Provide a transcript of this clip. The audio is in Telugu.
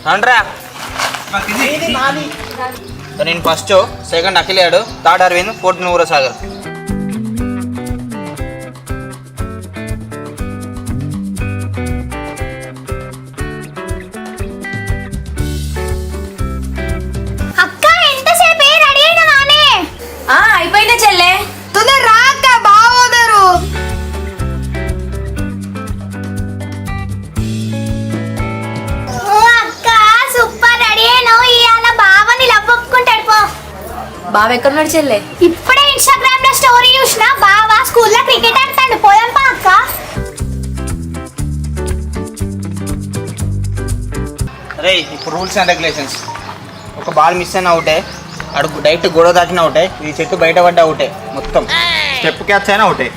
అండ్రా నేను ఫస్ట్, సెకండ్ అఖిలేడు, థర్డ్ అరవింద్, ఫోర్త్ ఊరసాగర్. అయిపోయినా చెల్లె తొందర రాక బావోదరు. అక్క సూపర్ రెడీ అయినా ఇవాళ బావని లవ్వుకుంటాడు పో. బావ ఎక్కడున్నాడు చెల్లె? ఇప్పుడే ఇన్స్టాగ్రామ్ లో స్టోరీ చూసిన బావ స్కూల్లో క్రికెట్ ఆడతాడు పోదాం పా అక్క. అరే ఇప్పుడు రూల్స్ అండ్ రెగ్యులేషన్స్. ఒక బాల్ మిస్ అయినా అవుటే, అడుగు డైరెక్ట్ గొడవ దాటిన అవుటే, ఈ చెట్టు బయట పడ్డ అవుటే, మొత్తం స్టెప్ క్యాచ్ అయినా అవుటే.